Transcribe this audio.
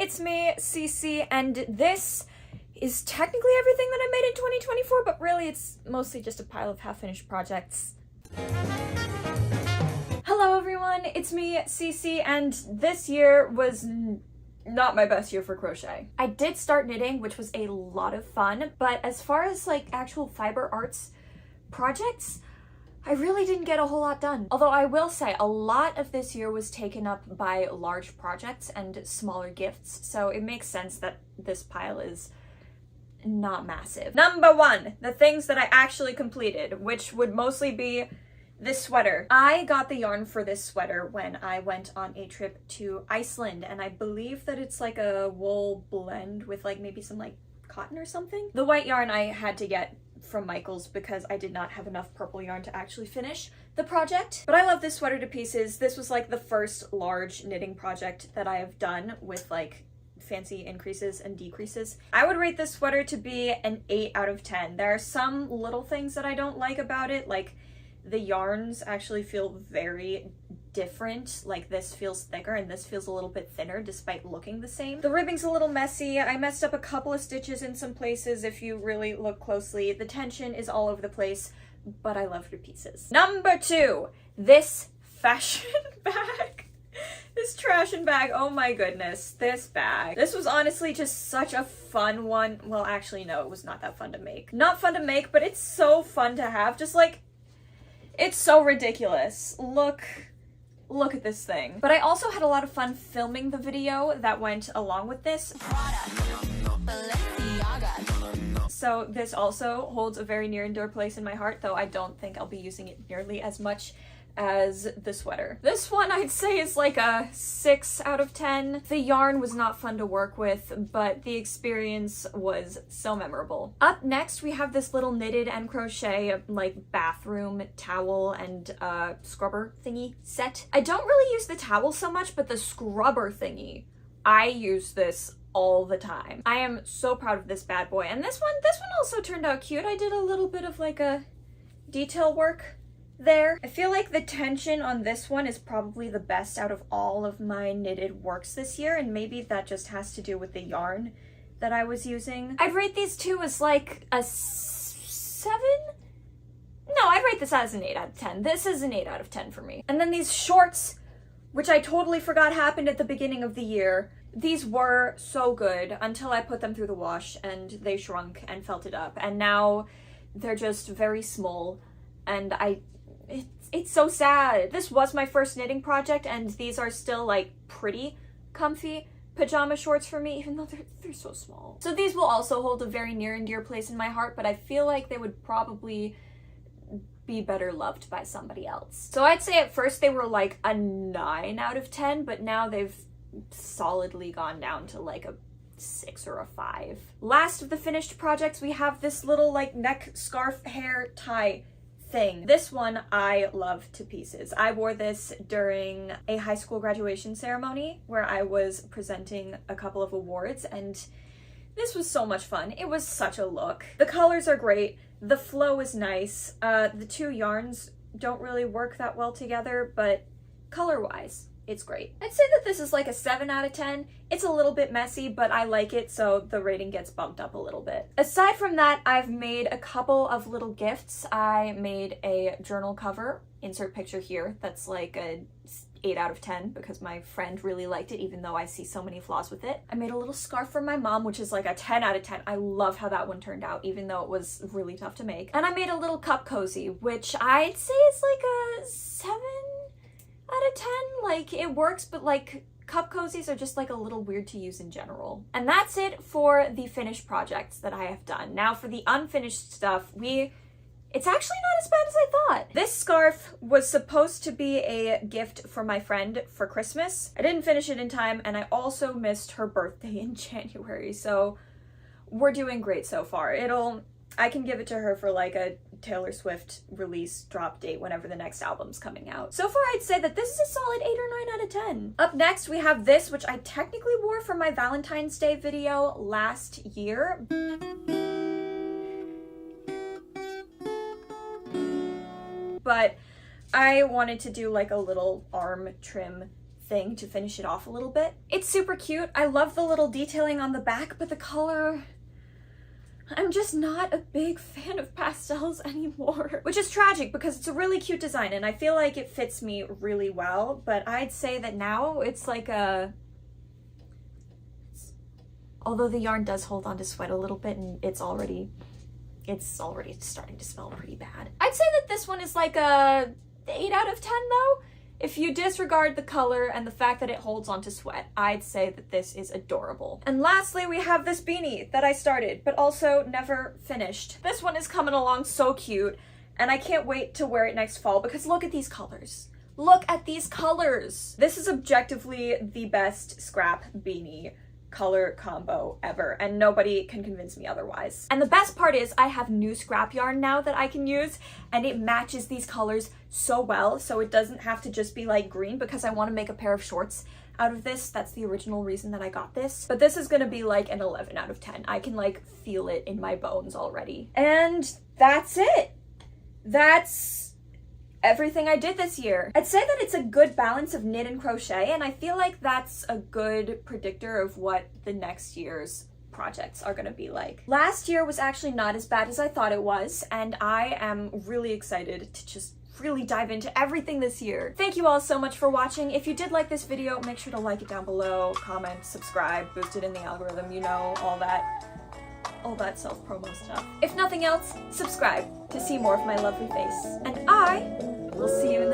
it's me, Cici, and this is technically everything that I made in 2024, but really it's mostly just a pile of half-finished projects. Hello everyone, it's me, Cici, and this year was not my best year for crochet. I did start knitting, which was a lot of fun, but as far as like actual fiber arts projects, I really didn't get a whole lot done. Although I will say a lot of this year was taken up by large projects and smaller gifts, so it makes sense that this pile is not massive. Number one, the things that I actually completed, which would mostly be this sweater. I got the yarn for this sweater when I went on a trip to Iceland, and I believe that it's like a wool blend with like maybe some like cotton or something. The white yarn I had to get from Michael's because I did not have enough purple yarn to actually finish the project. But I love this sweater to pieces. This was like the first large knitting project that I have done with like fancy increases and decreases. I would rate this sweater to be an 8 out of 10. There are some little things that I don't like about it, like the yarns actually feel very different. Like this feels thicker and this feels a little bit thinner despite looking the same. The ribbing's a little messy. I messed up a couple of stitches in some places if you really look closely. The tension is all over the place, but I love the pieces. Number two, this fashion bag. This trashin' bag, oh my goodness, this bag. This was honestly just such a fun one. Well, actually no, it was not that fun to make. Not fun to make, but it's so fun to have. Just like, it's so ridiculous. Look at this thing. But I also had a lot of fun filming the video that went along with this. So this also holds a very near and dear place in my heart, though I don't think I'll be using it nearly as much as the sweater. This one I'd say is like a 6 out of 10. The yarn was not fun to work with, but the experience was so memorable. Up next, we have this little knitted and crochet like bathroom towel and scrubber thingy set. I don't really use the towel so much, but the scrubber thingy, I use this all the time. I am so proud of this bad boy. And this one also turned out cute. I did a little bit of like a detail work there. I feel like the tension on this one is probably the best out of all of my knitted works this year, and maybe that just has to do with the yarn that I was using. I'd rate these two as like a 7? No, I'd rate this as an 8 out of 10. This is an 8 out of 10 for me. And then these shorts, which I totally forgot happened at the beginning of the year. These were so good until I put them through the wash and they shrunk and felted up, and now they're just very small, and it's so sad. This was my first knitting project, and these are still like pretty comfy pajama shorts for me, even though they're so small. So these will also hold a very near and dear place in my heart, but I feel like they would probably be better loved by somebody else. So I'd say at first they were like a 9 out of 10, but now they've solidly gone down to like a 6 or a 5. Last of the finished projects, we have this little like neck scarf hair tie thing. This one I love to pieces. I wore this during a high school graduation ceremony where I was presenting a couple of awards, and this was so much fun. It was such a look. The colors are great. The flow is nice. The two yarns don't really work that well together, but color-wise, it's great. I'd say that this is like a 7 out of 10. It's a little bit messy, but I like it, so the rating gets bumped up a little bit. Aside from that, I've made a couple of little gifts. I made a journal cover, insert picture here, that's like a 8 out of 10 because my friend really liked it, even though I see so many flaws with it. I made a little scarf for my mom, which is like a 10 out of 10. I love how that one turned out, even though it was really tough to make. And I made a little cup cozy, which I'd say is like a 7 out of 10. Like, it works, but like cup cozies are just like a little weird to use in general. And that's it for the finished projects that I have done. Now for the unfinished stuff, it's actually not as bad as I thought. This scarf was supposed to be a gift for my friend for Christmas. I didn't finish it in time, and I also missed her birthday in January, so we're doing great so far. I can give it to her for like a Taylor Swift release drop date whenever the next album's coming out. So far, I'd say that this is a solid 8 or 9 out of 10. Up next, we have this, which I technically wore for my Valentine's Day video last year. But I wanted to do like a little arm trim thing to finish it off a little bit. It's super cute. I love the little detailing on the back, but the color, I'm just not a big fan of pastels anymore, which is tragic because it's a really cute design and I feel like it fits me really well, but I'd say that now it's like although the yarn does hold on to sweat a little bit and it's already starting to smell pretty bad. I'd say that this one is like a 8 out of 10 though. If you disregard the color and the fact that it holds onto sweat, I'd say that this is adorable. And lastly, we have this beanie that I started, but also never finished. This one is coming along so cute, and I can't wait to wear it next fall because look at these colors. Look at these colors! This is objectively the best scrap beanie color combo ever, and nobody can convince me otherwise. And the best part is I have new scrap yarn now that I can use, and it matches these colors so well, so it doesn't have to just be like green because I want to make a pair of shorts out of this. That's the original reason that I got this. But this is gonna be like an 11 out of 10. I can like feel it in my bones already. And that's it. That's everything I did this year. I'd say that it's a good balance of knit and crochet, and I feel like that's a good predictor of what the next year's projects are gonna be like. Last year was actually not as bad as I thought it was, and I am really excited to just really dive into everything this year. Thank you all so much for watching. If you did like this video, make sure to like it down below, comment, subscribe, boost it in the algorithm, you know, all that self-promo stuff. If nothing else, subscribe to see more of my lovely face. And I will see you in